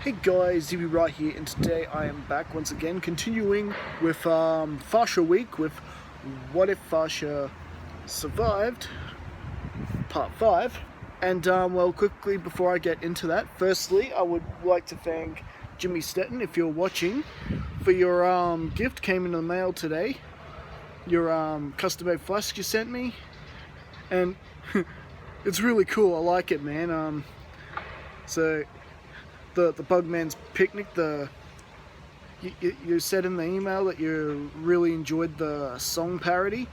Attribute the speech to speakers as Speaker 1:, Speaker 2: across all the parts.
Speaker 1: Hey guys, ZB right here, and today I am back once again, continuing with Fasha week with What If Fasha Survived, part 5. And well, quickly before I get into that, firstly I would like to thank Jimmy Stetton, if you're watching, for your gift. Came in the mail today, your custom-made flask you sent me, and it's really cool. I like it, man. So the Bugman's Picnic, you said in the email that you really enjoyed the song parody,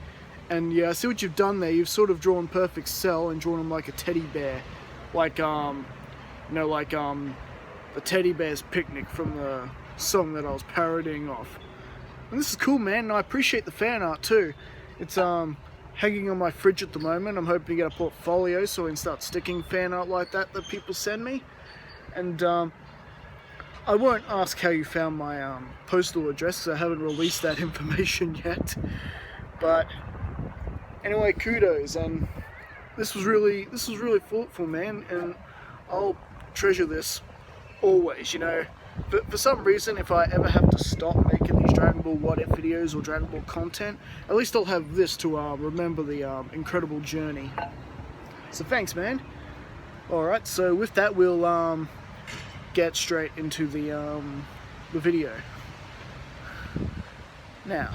Speaker 1: and yeah, I see what you've done there. You've sort of drawn Perfect Cell and drawn him like a teddy bear, like the Teddy Bear's Picnic from the song that I was parodying off. And this is cool, man, and I appreciate the fan art too. It's hanging on my fridge at the moment. I'm hoping to get a portfolio so I can start sticking fan art like that people send me. And I won't ask how you found my postal address, because I haven't released that information yet. But anyway, kudos, and this was really thoughtful, man, and I'll treasure this always. You know, for some reason, if I ever have to stop making these Dragon Ball What If videos or Dragon Ball content, at least I'll have this to remember the incredible journey. So thanks, man. Alright, so with that, we'll get straight into the video. Now,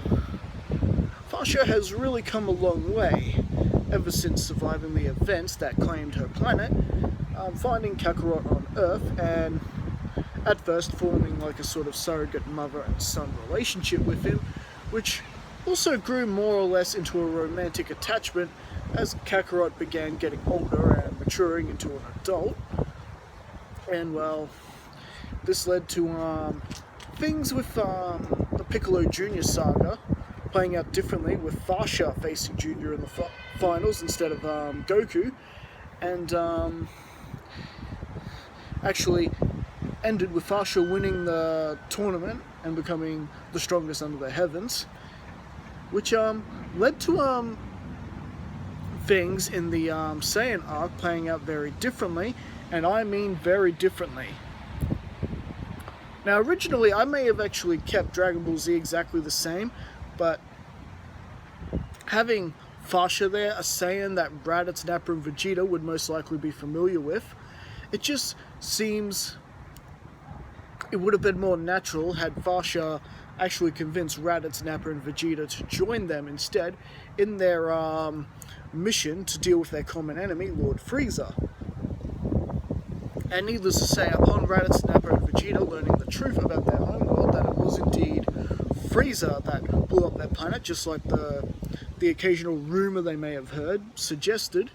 Speaker 1: Fasha has really come a long way ever since surviving the events that claimed her planet, finding Kakarot on Earth, and at first forming like a sort of surrogate mother and son relationship with him, which also grew more or less into a romantic attachment as Kakarot began getting older and maturing into an adult. And well, this led to things with the Piccolo Jr. saga playing out differently, with Fasha facing Junior in the finals instead of Goku, and actually ended with Fasha winning the tournament and becoming the strongest under the heavens, which led to things in the Saiyan arc playing out very differently, and I mean very differently. Now, originally I may have actually kept Dragon Ball Z exactly the same, but having Fasha there, a Saiyan that Raditz, Nappa and Vegeta would most likely be familiar with, it just seems it would have been more natural had Fasha actually convinced Raditz, Nappa and Vegeta to join them instead in their mission to deal with their common enemy, Lord Frieza. And needless to say, upon Raditz, Nappa and Vegeta learning the truth about their homeworld, that it was indeed Frieza that blew up their planet, just like the occasional rumour they may have heard suggested,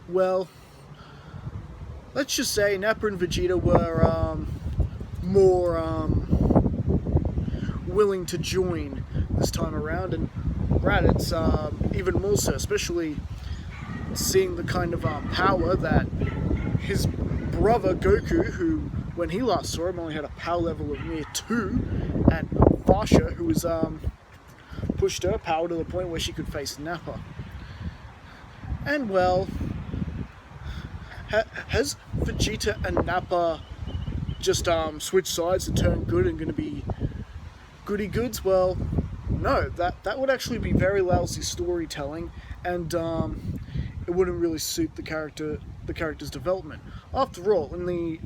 Speaker 1: well, let's just say Nappa and Vegeta were more willing to join this time around, and Raditz even more so, especially seeing the kind of power that his brother Goku, who when he last saw him only had a power level of near 2, and Fasha, who was pushed her power to the point where she could face Nappa. And well, has Vegeta and Nappa just switched sides and turned good and going to be goody goods? Well, no, that would actually be very lousy storytelling, and it wouldn't really suit the character's development. After all, in the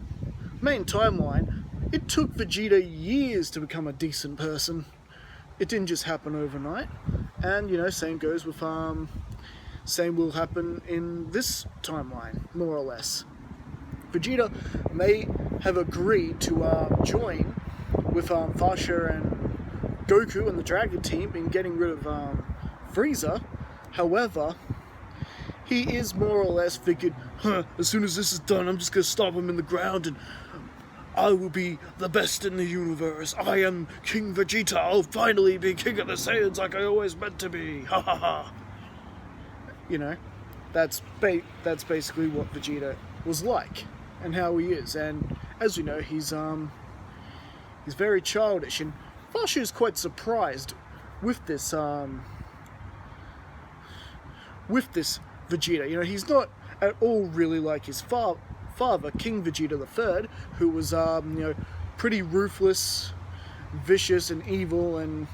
Speaker 1: main timeline, it took Vegeta years to become a decent person. It didn't just happen overnight, and you know, same goes with same will happen in this timeline, more or less. Vegeta may have agreed to join with Fasha and Goku and the Dragon team in getting rid of Frieza. However, he is more or less figured, as soon as this is done, I'm just going to stop him in the ground and I will be the best in the universe. I am King Vegeta. I'll finally be king of the Saiyans like I always meant to be. Ha ha ha. You know, that's basically what Vegeta was like and how he is. And as we know, he's very childish, and Fasha is quite surprised with this Vegeta. You know, he's not at all really like his father, King Vegeta III, who was, pretty ruthless, vicious, and evil, and,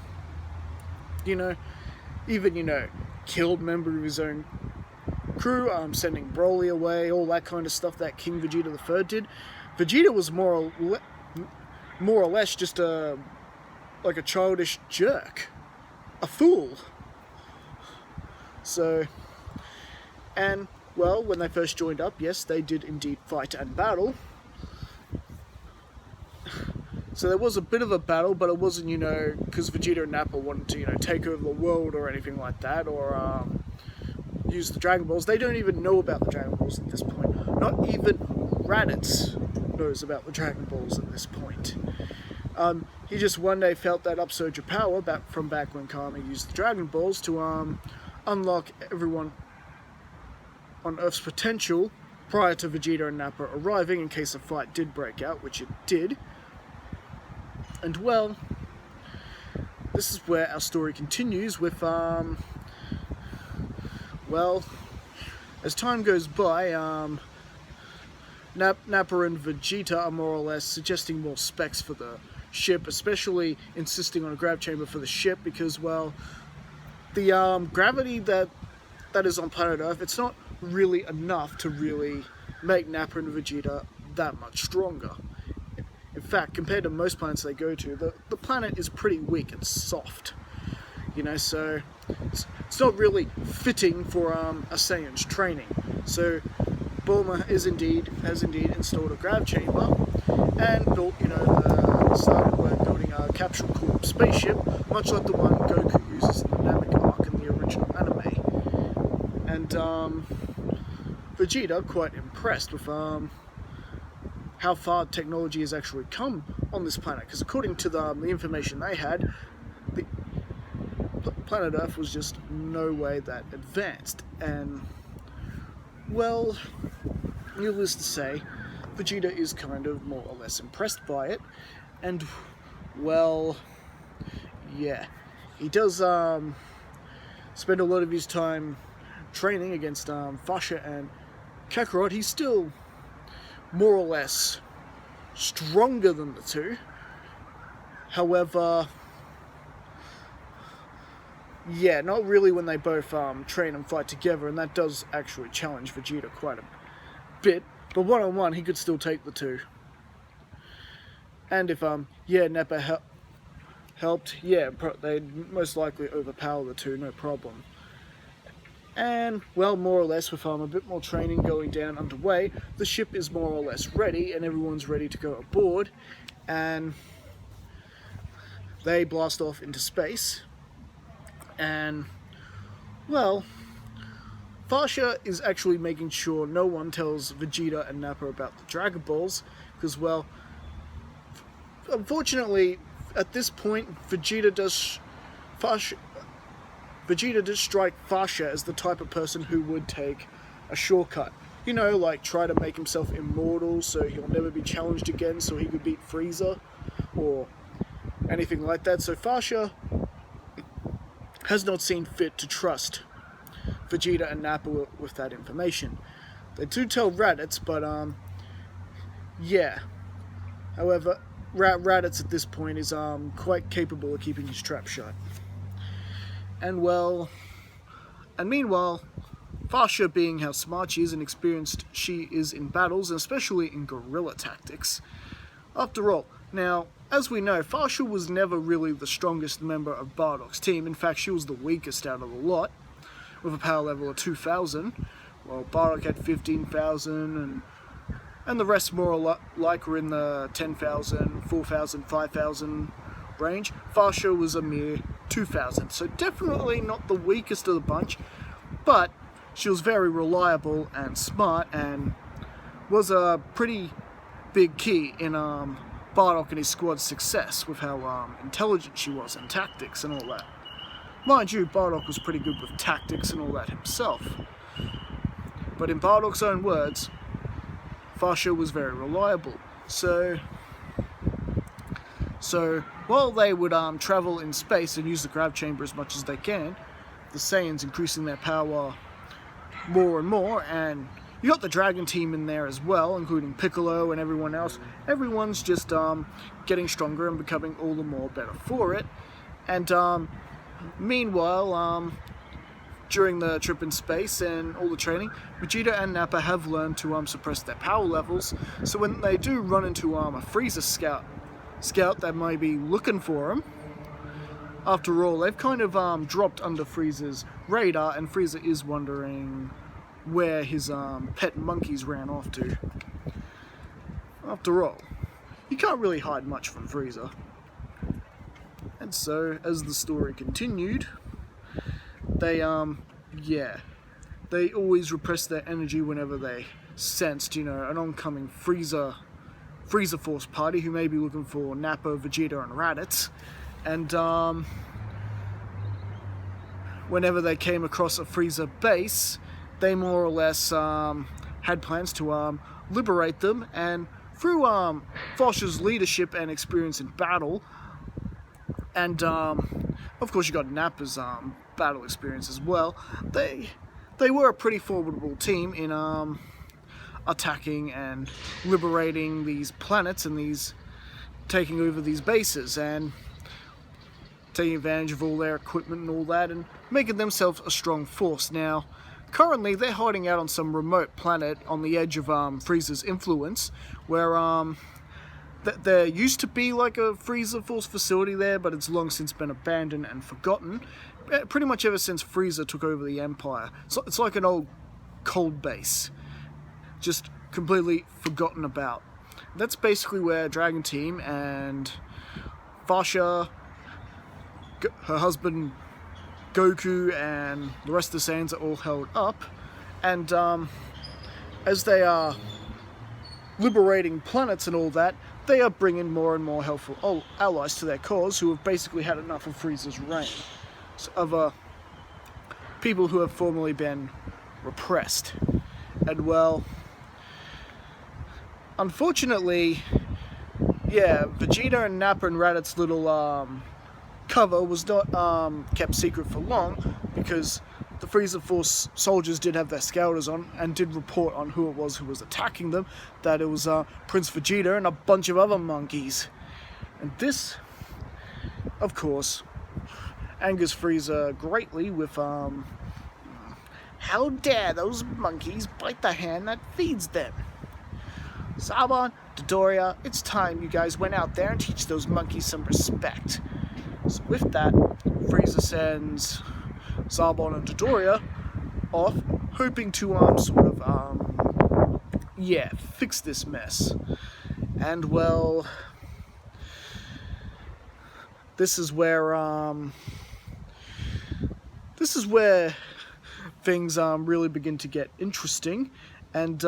Speaker 1: even, killed member of his own crew, sending Broly away, all that kind of stuff that King Vegeta III did. Vegeta was more or less just like a childish jerk, a fool. So, and well, when they first joined up, yes, they did indeed fight and battle. So there was a bit of a battle, but it wasn't, because Vegeta and Nappa wanted to, take over the world or anything like that, or use the Dragon Balls. They don't even know about the Dragon Balls at this point. Not even Raditz knows about the Dragon Balls at this point. He just one day felt that upsurge of power from back when Kami used the Dragon Balls to unlock everyone on Earth's potential prior to Vegeta and Nappa arriving in case a fight did break out, which it did. And well, this is where our story continues with, well, as time goes by, Nappa and Vegeta are more or less suggesting more specs for the ship, especially insisting on a grav chamber for the ship because, well, the gravity that is on planet Earth, it's not really enough to really make Nappa and Vegeta that much stronger. In fact, compared to most planets they go to, the planet is pretty weak and soft. So it's not really fitting for a Saiyan's training. So Bulma has indeed installed a grav chamber and built, started work building a capsule corp spaceship, much like the one Goku uses in the Namek arc in the original anime. And Vegeta, quite impressed with how far technology has actually come on this planet, because according to the information they had, the planet Earth was just no way that advanced. And, well, needless to say, Vegeta is kind of more or less impressed by it, and, well, yeah, he does spend a lot of his time training against Fasha and Kakarot. He's still more or less stronger than the two. However, yeah, not really when they both train and fight together, and that does actually challenge Vegeta quite a bit. But one-on-one, he could still take the two. And if Nappa helped, yeah, they'd most likely overpower the two, no problem. And, well, more or less, with a bit more training going down underway, the ship is more or less ready, and everyone's ready to go aboard, and they blast off into space. And, well, Fasha is actually making sure no one tells Vegeta and Nappa about the Dragon Balls, because, well, unfortunately, at this point, Vegeta does strike Fasha as the type of person who would take a shortcut. Like try to make himself immortal so he'll never be challenged again so he could beat Frieza or anything like that. So Fasha has not seen fit to trust Vegeta and Nappa with that information. They do tell Raditz, but yeah. However, Raditz at this point is quite capable of keeping his trap shut. And meanwhile, Fasha, being how smart she is and experienced she is in battles, and especially in guerrilla tactics. After all, now, as we know, Fasha was never really the strongest member of Bardock's team. In fact, she was the weakest out of the lot, with a power level of 2,000, while Bardock had 15,000, and the rest more or like were in the 10,000, 4,000, 5,000 range. Fasha was a mere 2,000, so definitely not the weakest of the bunch, but she was very reliable and smart, and was a pretty big key in Bardock and his squad's success with how intelligent she was in tactics and all that. Mind you, Bardock was pretty good with tactics and all that himself, but in Bardock's own words, Fasha was very reliable. So while they would travel in space and use the grav chamber as much as they can, the Saiyans increasing their power more and more, and You got the Dragon team in there as well, including Piccolo and everyone else. Everyone's just getting stronger and becoming all the more better for it. And meanwhile, during the trip in space and all the training, Vegeta and Nappa have learned to suppress their power levels. So when they do run into a Frieza scout that might be looking for them, after all, they've kind of dropped under Frieza's radar, and Frieza is wondering where his pet monkeys ran off to. After all, you can't really hide much from Frieza. And so, as the story continued, they always repressed their energy whenever they sensed, an oncoming Frieza Force party who may be looking for Nappa, Vegeta, and Raditz. And whenever they came across a Frieza base, they more or less had plans to liberate them, and through Fasha's leadership and experience in battle, and of course you got Nappa's battle experience as well, they were a pretty formidable team in attacking and liberating these planets and taking over these bases and taking advantage of all their equipment and all that, and making themselves a strong force. Now, currently they're hiding out on some remote planet on the edge of Frieza's influence, where there used to be like a Frieza Force facility there, but it's long since been abandoned and forgotten, pretty much ever since Frieza took over the Empire. So it's like an old cold base, just completely forgotten about. That's basically where Dragon Team and Fasha, her husband Goku, and the rest of the Saiyans are all held up, and as they are liberating planets and all that, they are bringing more and more helpful allies to their cause who have basically had enough of Frieza's reign, of people who have formerly been repressed. And well, unfortunately, Vegeta and Nappa and Raditz's little cover was not kept secret for long, because the Frieza Force soldiers did have their scouters on and did report on who it was who was attacking them, that it was Prince Vegeta and a bunch of other monkeys. And this, of course, angers Frieza greatly with, how dare those monkeys bite the hand that feeds them? Zarbon, Dodoria, it's time you guys went out there and teach those monkeys some respect. So with that, Frieza sends Zarbon and Dodoria off, hoping to fix this mess. And well, this is where things really begin to get interesting. And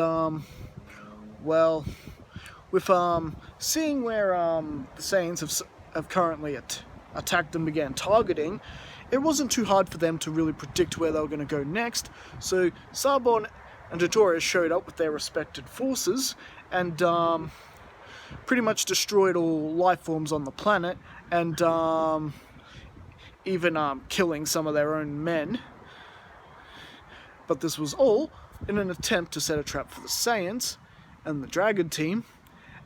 Speaker 1: well, with seeing where the Saiyans have currently attacked and began targeting, it wasn't too hard for them to really predict where they were going to go next. So Zarbon and Dodoria showed up with their respected forces and pretty much destroyed all life forms on the planet, and even killing some of their own men. But this was all in an attempt to set a trap for the Saiyans and the Dragon Team.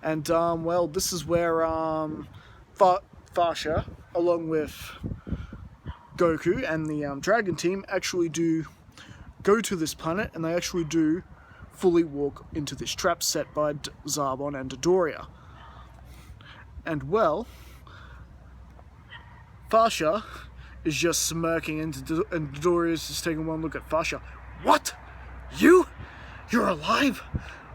Speaker 1: And well, this is where Fasha, along with Goku and the Dragon Team, actually do go to this planet, and they actually do fully walk into this trap set by Zarbon and Dodoria. And well, Fasha is just smirking, and Dodoria is just taking one look at Fasha. What? You? You're alive?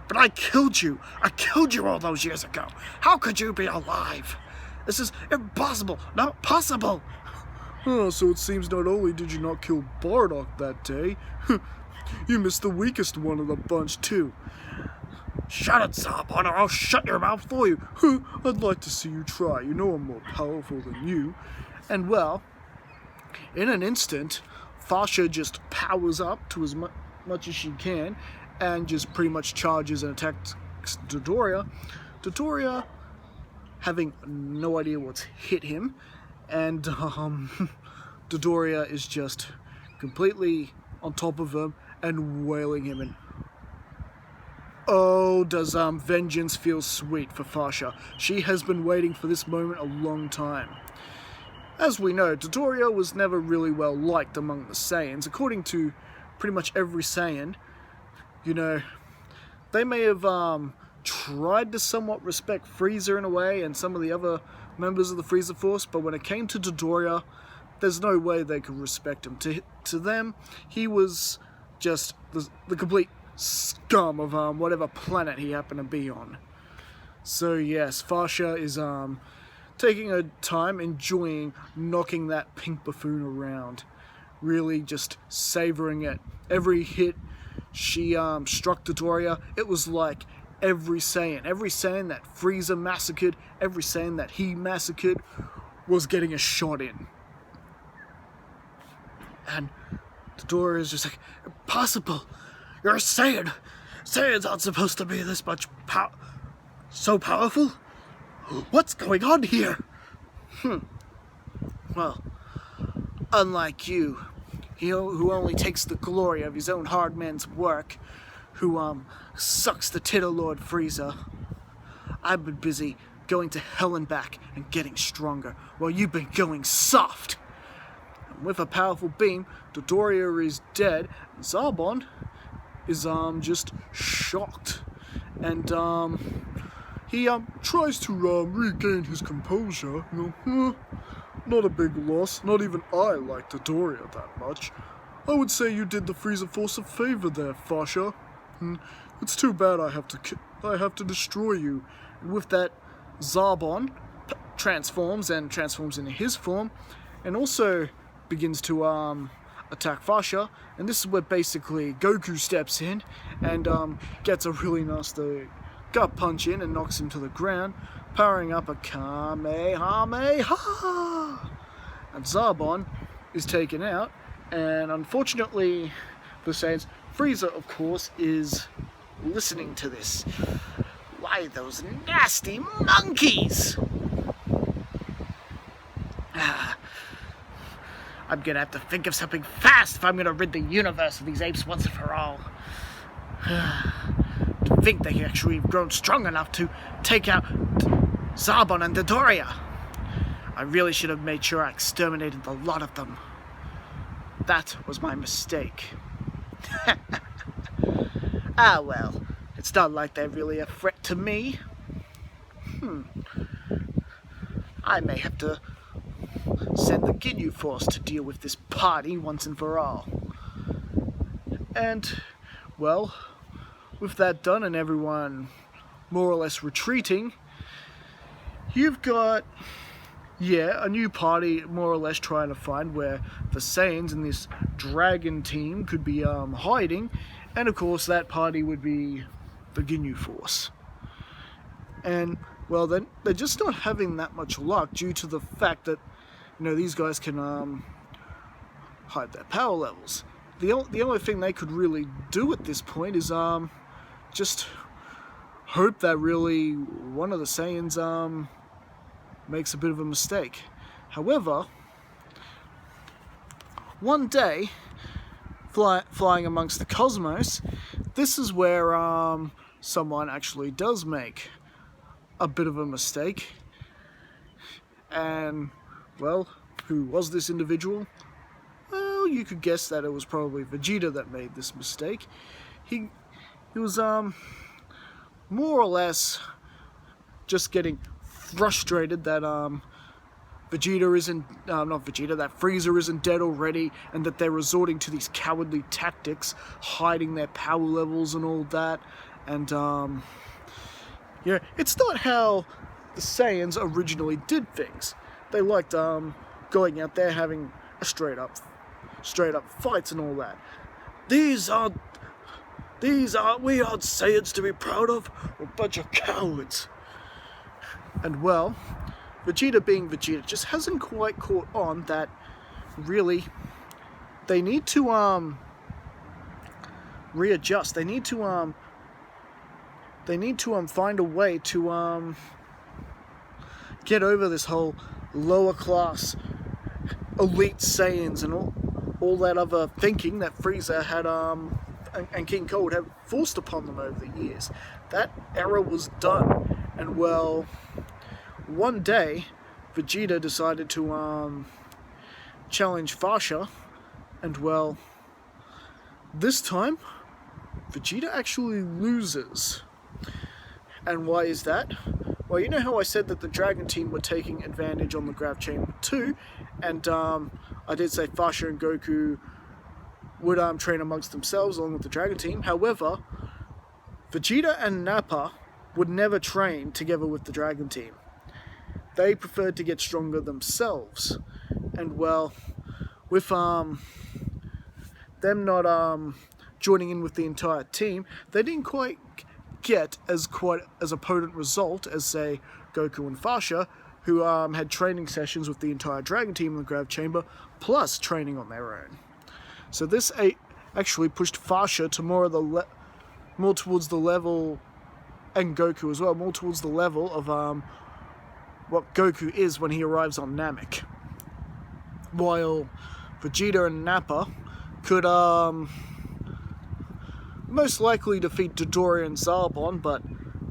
Speaker 1: But I killed you. I killed you all those years ago. How could you be alive? This is impossible. Not possible. Oh, so it seems not only did you not kill Bardock that day, you missed the weakest one of the bunch too. Shut it, Zarbon, or I'll shut your mouth for you. I'd like to see you try. You know I'm more powerful than you. And well, in an instant, Fasha just powers up to as much as she can and just pretty much charges and attacks Dodoria. Dodoria, having no idea what's hit him, and Dodoria is just completely on top of him and wailing him and oh, does vengeance feel sweet for Fasha. She has been waiting for this moment a long time. As we know, Dodoria was never really well liked among the Saiyans. According to pretty much every Saiyan, you know, they may have tried to somewhat respect Frieza in a way and some of the other members of the Frieza Force, but when it came to Dodoria, there's no way they could respect him. To them, he was just the complete scum of whatever planet he happened to be on. So yes, Fasha is taking her time, enjoying knocking that pink buffoon around, really just savoring it. Every hit she struck Dodoria, it was like every Saiyan that Frieza massacred, every Saiyan that he massacred was getting a shot in. And Dodoria is just like, impossible! You're a Saiyan! Saiyans aren't supposed to be this much so powerful? What's going on here? Well, unlike you, who only takes the glory of his own hard man's work, who sucks the tit of Lord Frieza, I've been busy going to hell and back and getting stronger, while you've been going soft. And with a powerful beam, Dodoria is dead, and Zarbon is just shocked, and he tries to regain his composure. Not a big loss. Not even I like Dodoria that much. I would say you did the Frieza Force a favor there, Fasha. It's too bad I have to destroy you. And with that, Zarbon transforms into his form, and also begins to attack Fasha. And this is where basically Goku steps in and gets a really nasty gut punch in and knocks him to the ground, powering up a Kamehameha. And Zarbon is taken out, and unfortunately for Saiyans, Frieza, of course, is listening to this. Why, those nasty monkeys! I'm gonna have to think of something fast if I'm gonna rid the universe of these apes once and for all. To think they actually have grown strong enough to take out Zarbon and Dodoria. I really should have made sure I exterminated the lot of them. That was my mistake. Ah well, it's not like they're really a threat to me. I may have to send the Ginyu Force to deal with this party once and for all. And, well, with that done and everyone more or less retreating, you've got, a new party more or less trying to find where the Saiyans and this dragon team could be hiding, and of course that party would be the Ginyu Force. And, well, then they're just not having that much luck due to the fact that, these guys can hide their power levels. The only thing they could really do at this point is just hope that really one of the Saiyans makes a bit of a mistake. However, one day, flying amongst the cosmos, this is where someone actually does make a bit of a mistake. And, well, who was this individual? Well, you could guess that it was probably Vegeta that made this mistake. He was more or less just getting frustrated that that Frieza isn't dead already, and that they're resorting to these cowardly tactics, hiding their power levels and all that. And it's not how the Saiyans originally did things. They liked going out there having a straight up fights and all that. We aren't Saiyans to be proud of. We're a bunch of cowards. And well, Vegeta being Vegeta just hasn't quite caught on that really they need to readjust. They need to find a way to get over this whole lower class elite Saiyans and all that other thinking that Frieza had and King Cold have forced upon them over the years. That era was done, and well, one day Vegeta decided to challenge Fasha, and well, this time Vegeta actually loses. And why is that? Well, you know how I said that the Dragon Team were taking advantage on the Grav Chamber too, and I did say Fasha and Goku would train amongst themselves along with the Dragon Team. However, Vegeta and Nappa would never train together with the Dragon Team. They preferred to get stronger themselves. And well, with them not joining in with the entire team, they didn't quite get as a potent result as, say, Goku and Fasha, who had training sessions with the entire Dragon Team in the Grav Chamber, plus training on their own. So this actually pushed Fasha to more towards the level, and Goku as well, more towards the level of what Goku is when he arrives on Namek. While Vegeta and Nappa could most likely defeat Dodoria and Zarbon, but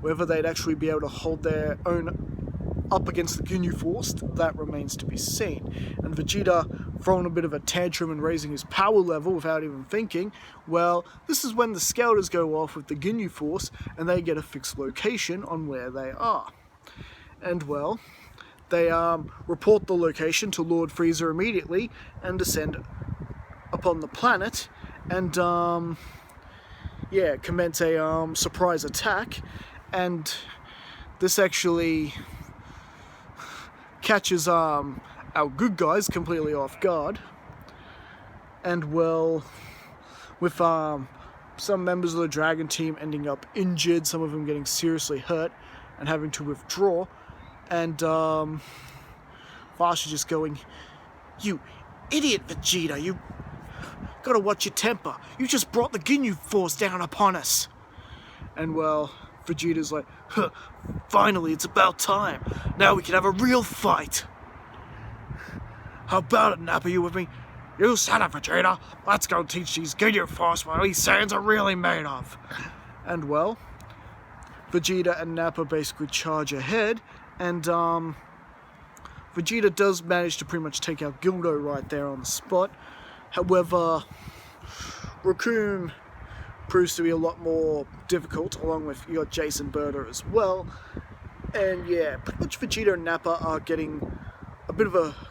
Speaker 1: whether they'd actually be able to hold their own up against the Ginyu Force, that remains to be seen. And Vegeta throwing a bit of a tantrum and raising his power level without even thinking, well, this is when the Scouters go off with the Ginyu Force and they get a fixed location on where they are. And well, they report the location to Lord Frieza immediately and descend upon the planet and commence a surprise attack. And this actually catches our good guys completely off guard. And well, with some members of the Dragon Team ending up injured, some of them getting seriously hurt and having to withdraw, and Fasha just going, "You idiot, Vegeta, you gotta watch your temper. You just brought the Ginyu Force down upon us." And well, Vegeta's like, "Huh, finally, it's about time. Now we can have a real fight. How about it, Nappa, you with me? You son of Vegeta. Let's go teach these Ginyu Force what these Saiyans are really made of." And well, Vegeta and Nappa basically charge ahead, and Vegeta does manage to pretty much take out Gildo right there on the spot. However, Raccoon proves to be a lot more difficult, along with you got Jason Berta as well. And yeah, pretty much Vegeta and Nappa are getting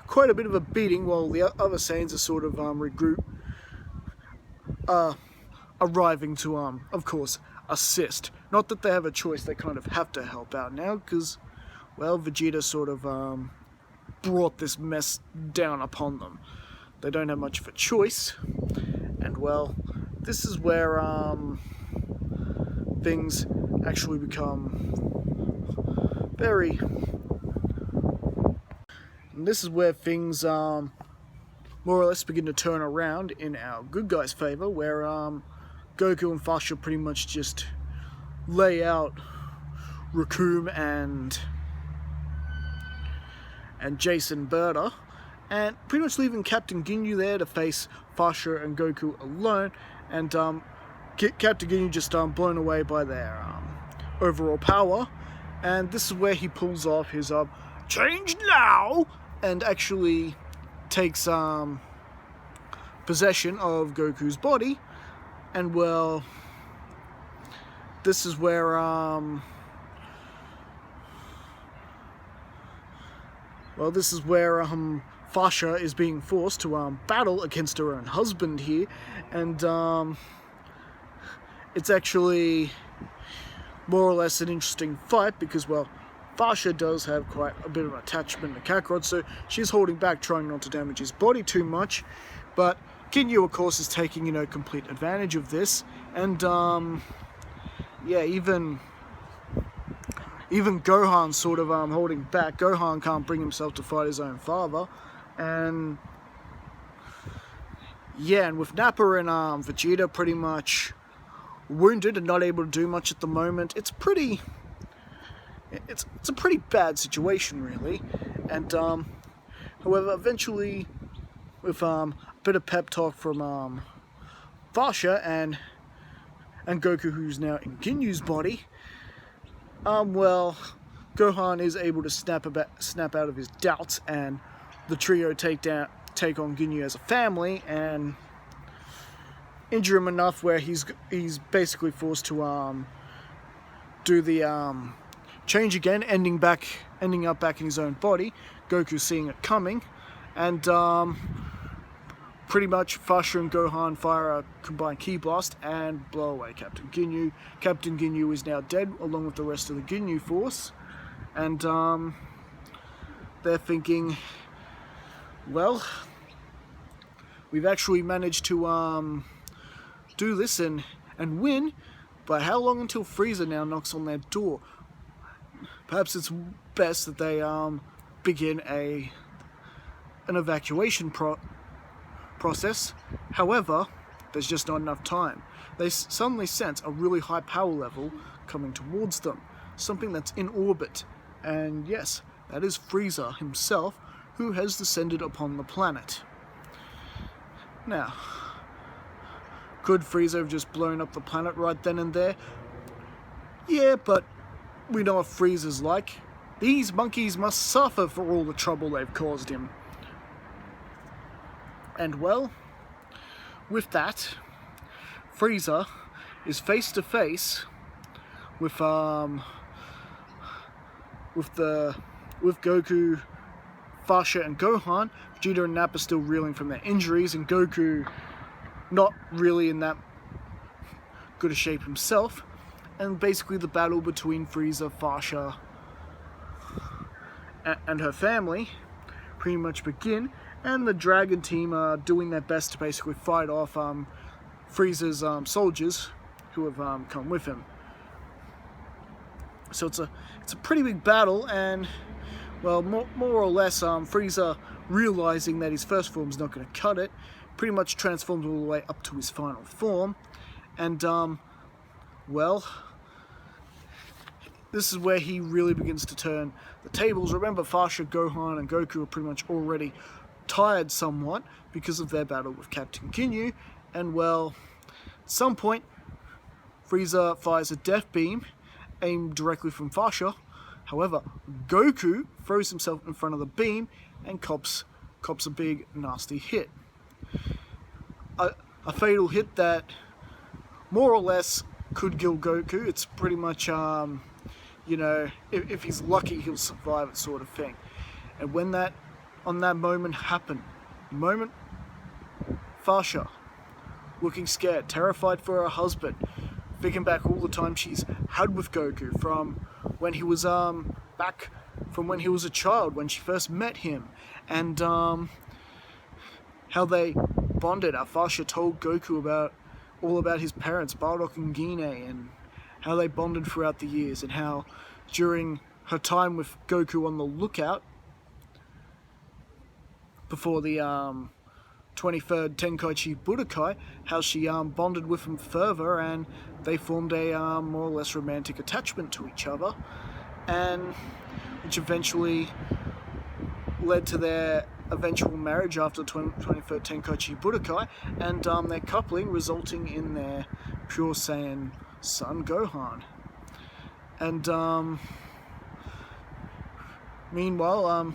Speaker 1: quite a bit of a beating, while the other Saiyans are sort of arriving to of course assist. Not that they have a choice; they kind of have to help out now because, well, Vegeta sort of brought this mess down upon them. They don't have much of a choice, and well, this is where things actually become very. And this is where things more or less begin to turn around in our good guys' favor, where Goku and Fasha pretty much just lay out Raccoon and Jason Berta, and pretty much leaving Captain Ginyu there to face Fasha and Goku alone, and Captain Ginyu just blown away by their overall power. And this is where he pulls off his change now, and actually takes possession of Goku's body. And well, this is where Fasha is being forced to battle against her own husband here, and it's actually more or less an interesting fight because, well, Fasha does have quite a bit of an attachment to Kakarot, so she's holding back, trying not to damage his body too much. But Ginyu, of course, is taking, complete advantage of this, and even Gohan's sort of holding back. Gohan can't bring himself to fight his own father, and with Nappa and Vegeta pretty much wounded and not able to do much at the moment, it's a pretty bad situation, really. And however, eventually, with a bit of pep talk from Fasha and and Goku, who's now in Ginyu's body, well, Gohan is able to snap out of his doubts, and the trio take on Ginyu as a family and injure him enough where he's basically forced to do the change again, ending up back in his own body. Goku seeing it coming, and pretty much Fasha and Gohan fire a combined Ki Blast and blow away Captain Ginyu. Captain Ginyu is now dead, along with the rest of the Ginyu force, and they're thinking, well, we've actually managed to do this and win, but how long until Frieza now knocks on their door? Perhaps it's best that they begin an evacuation process. However, there's just not enough time. They suddenly sense a really high power level coming towards them, something that's in orbit, and yes, that is Frieza himself, who has descended upon the planet. Now, could Frieza have just blown up the planet right then and there? Yeah, but we know what Frieza's like. These monkeys must suffer for all the trouble they've caused him. And well, with Frieza is face to face with Goku, Fasha, and Gohan. Vegeta and Nappa still reeling from their injuries, and Goku not really in that good a shape himself. And basically the battle between Frieza, Fasha, and her family pretty much begin, and the Dragon team are doing their best to basically fight off Frieza's soldiers who have come with him. So it's a pretty big battle, and well, more or less, Frieza, realizing that his first form's not going to cut it, pretty much transforms all the way up to his final form, and well, this is where he really begins to turn the tables. Remember, Fasha, Gohan, and Goku are pretty much already tired somewhat because of their battle with Captain Ginyu, and well, at some point, Frieza fires a death beam aimed directly from Fasha. However, Goku throws himself in front of the beam and cops a big nasty hit. A fatal hit that more or less could kill Goku. It's pretty much, you know, if he's lucky, he'll survive it, sort of thing. And when that moment happened, Fasha, looking scared, terrified for her husband, thinking back all the time she's had with Goku from when he was back from when he was a child, when she first met him, and how they bonded. Fasha told Goku all about his parents, Bardock and Gine, and how they bonded throughout the years, and how during her time with Goku on the lookout before the 23rd Tenkaichi Budokai, how she bonded with him further, and they formed a more or less romantic attachment to each other, and which eventually led to their eventual marriage after the 23rd Tenkaichi Budokai, and their coupling resulting in their pure Saiyan son Gohan. And meanwhile,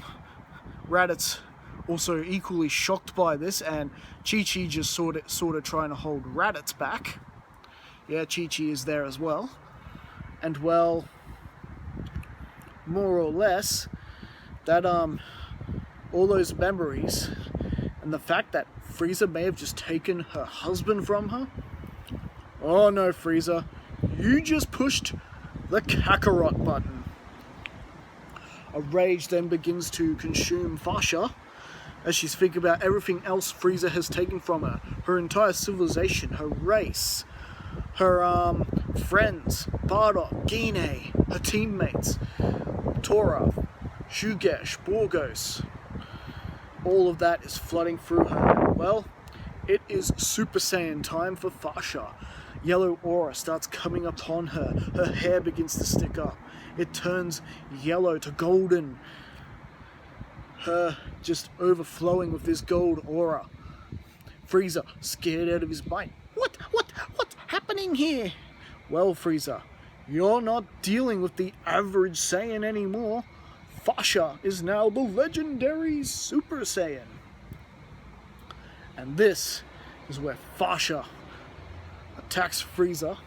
Speaker 1: Raditz also equally shocked by this, and Chi-Chi just sort of trying to hold Raditz back. Yeah, Chi-Chi is there as well. And well, more or less, that all those memories and the fact that Frieza may have just taken her husband from her. Oh no, Frieza, you just pushed the Kakarot button. A rage then begins to consume Fasha as she's thinking about everything else Frieza has taken from her. Her entire civilization, her race, her friends, Bardock, Gine, her teammates, Tora, Shugesh, Borgos. All of that is flooding through her. Well, it is Super Saiyan time for Fasha. Yellow aura starts coming upon her. Her hair begins to stick up. It turns yellow to golden. Her just overflowing with this gold aura. Frieza, scared out of his mind. What happening here? Well, Frieza, you're not dealing with the average Saiyan anymore. Fasha is now the legendary Super Saiyan. And this is where Fasha attacks Frieza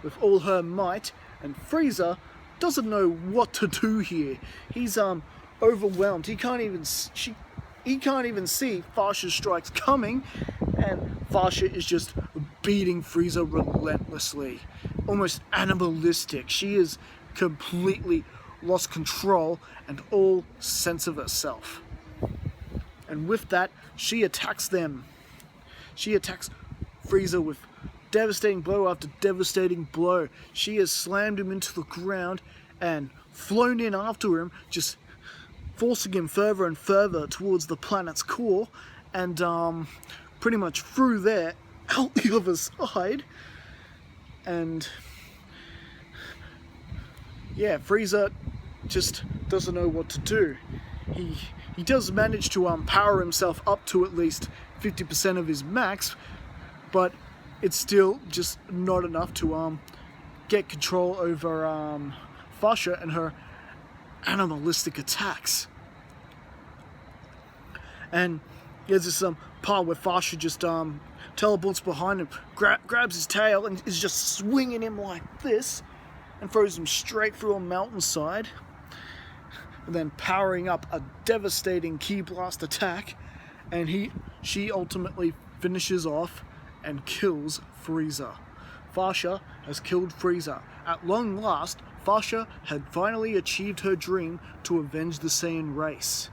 Speaker 1: with all her might, and Frieza doesn't know what to do here. He's overwhelmed. He can't even see Fasha's strikes coming, and Fasha is just beating Frieza relentlessly, almost animalistic. She is completely lost control and all sense of herself. And with that, she attacks them. She attacks Frieza with devastating blow after devastating blow. She has slammed him into the ground and flown in after him, just forcing him further and further towards the planet's core, and pretty much through there, out the other side. And yeah, Frieza just doesn't know what to do. He does manage to power himself up to at least 50% of his max, but it's still just not enough to get control over Fasha and her animalistic attacks. And there's this part where Fasha just teleports behind him, grabs his tail, and is just swinging him like this, and throws him straight through a mountainside, and then powering up a devastating Ki Blast attack, and she ultimately finishes off and kills Frieza. Fasha has killed Frieza. At long last, Fasha had finally achieved her dream to avenge the Saiyan race.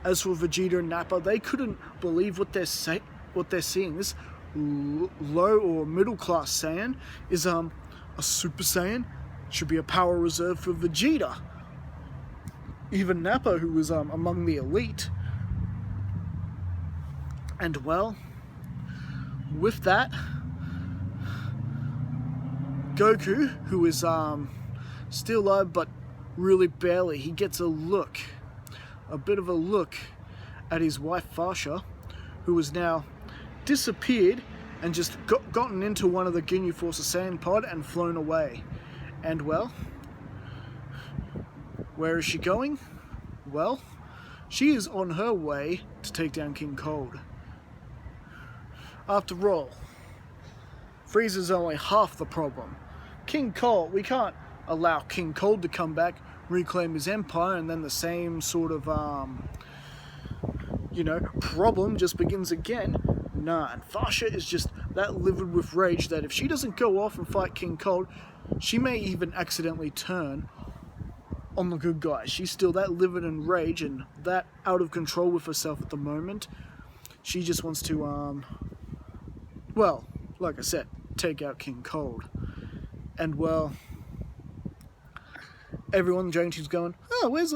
Speaker 1: As for Vegeta and Nappa, they couldn't believe what they're seeing. This low or middle class Saiyan is a Super Saiyan. Should be a power reserve for Vegeta. Even Nappa, who was among the elite. And well, with that, Goku, who is still alive but really barely, he gets a bit of a look at his wife Fasha, who has now disappeared and just gotten into one of the Ginyu Force Saiyan pod and flown away. And well, where is she going? Well, she is on her way to take down King Cold. After all, Frieza's only half the problem. King Cold, we can't allow King Cold to come back, reclaim his empire, and then the same sort of, problem just begins again. Nah, and Fasha is just that livid with rage that if she doesn't go off and fight King Cold, she may even accidentally turn on the good guys. She's still that livid and rage and that out of control with herself at the moment. She just wants to, well, like I said, take out King Cold. And well, everyone in the Dragon Team's going, oh, where's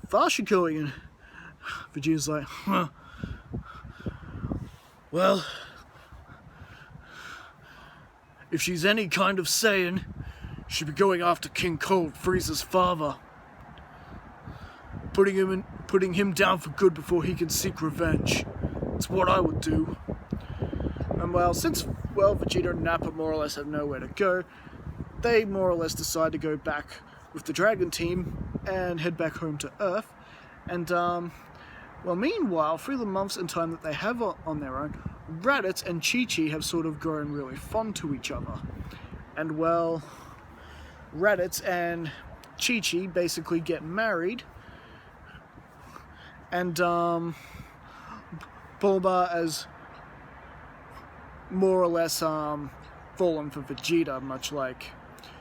Speaker 1: Fasha going? And Vegeta's like, huh. Well, if she's any kind of Saiyan, she'd be going after King Cold, Frieza's father. Putting him down for good before he can seek revenge. It's what I would do. And well, since Vegeta and Nappa more or less have nowhere to go, they more or less decide to go back with the Dragon Team and head back home to Earth. And meanwhile, through the months and time that they have on their own, Raditz and Chi-Chi have sort of grown really fond to each other. And well, Raditz and Chi-Chi basically get married, and Bulma has more or less fallen for Vegeta, much like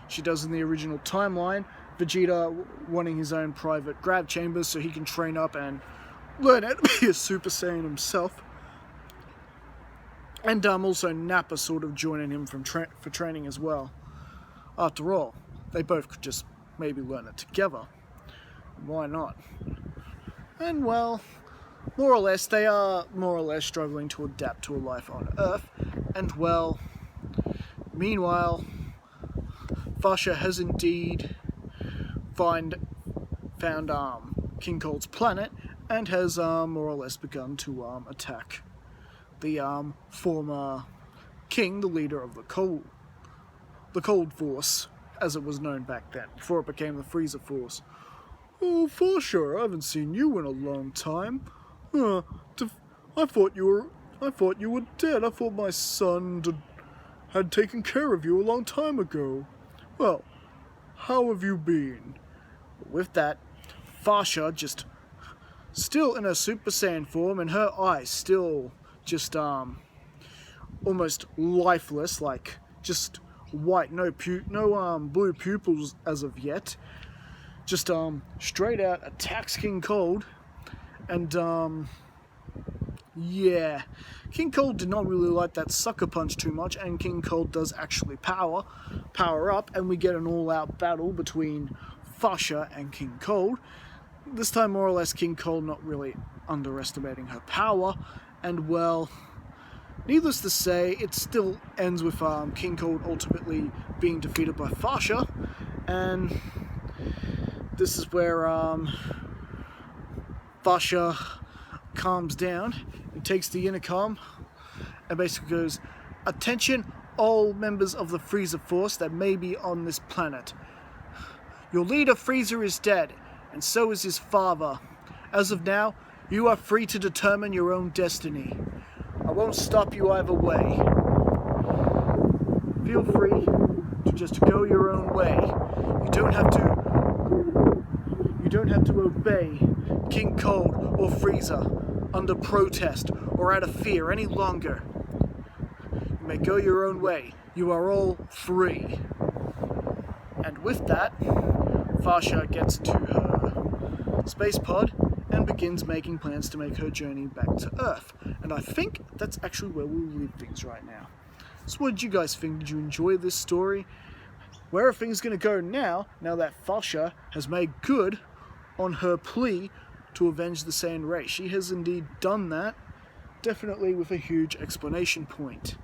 Speaker 1: she does in the original timeline. Vegeta wanting his own private grab chambers so he can train up and learn how to be a Super Saiyan himself. And also Nappa sort of joining him for training as well. After all, they both could just maybe learn it together. Why not? And well, more or less, they are more or less struggling to adapt to a life on Earth. And well, meanwhile, Fasha has indeed found King Cold's planet and has more or less begun to attack the former King, the leader of the Cold Force, as it was known back then, before it became the Frieza Force. "Oh, Fasha, I haven't seen you in a long time. I thought you were dead. I thought my son had taken care of you a long time ago. Well, how have you been?" With that, Fasha, just still in her Super Saiyan form, and her eyes still just almost lifeless, like just white, no blue pupils as of yet. Just straight out attacks King Cold, and yeah, King Cold did not really like that sucker punch too much, and King Cold does actually power up, and we get an all-out battle between Fasha and King Cold. This time, more or less, King Cold not really underestimating her power, and well, needless to say, it still ends with King Cold ultimately being defeated by Fasha, and this is where Fasha calms down and takes the intercom and basically goes, "Attention, all members of the Frieza Force that may be on this planet. Your leader Frieza is dead, and so is his father. As of now, you are free to determine your own destiny. I won't stop you either way. Feel free to just go your own way. You don't have to obey King Cold or Frieza under protest or out of fear any longer. You may go your own way. You are all free." And with that, Fasha gets to her space pod and begins making plans to make her journey back to Earth. And I think that's actually where we'll leave things right now. So what did you guys think? Did you enjoy this story? Where are things going to go now that Fasha has made good on her plea to avenge the Saiyan race? She has indeed done that, definitely with a huge explanation point.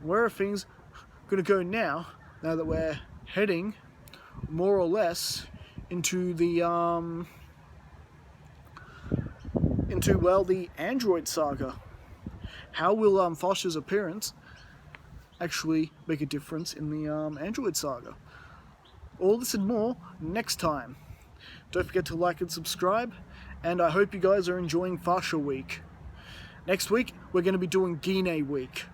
Speaker 1: Where are things going to go now that we're heading more or less into the the Android saga? How will Fasha's appearance actually make a difference in the Android saga? All this and more next time. Don't forget to like and subscribe, and I hope you guys are enjoying Fasha Week. Next week, we're going to be doing Gine Week.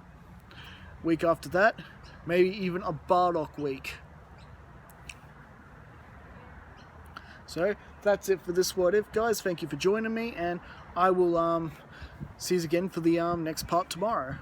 Speaker 1: Week after that, maybe even a Bardock Week. So, that's it for this What If, guys. Thank you for joining me, and I will see you again for the next part tomorrow.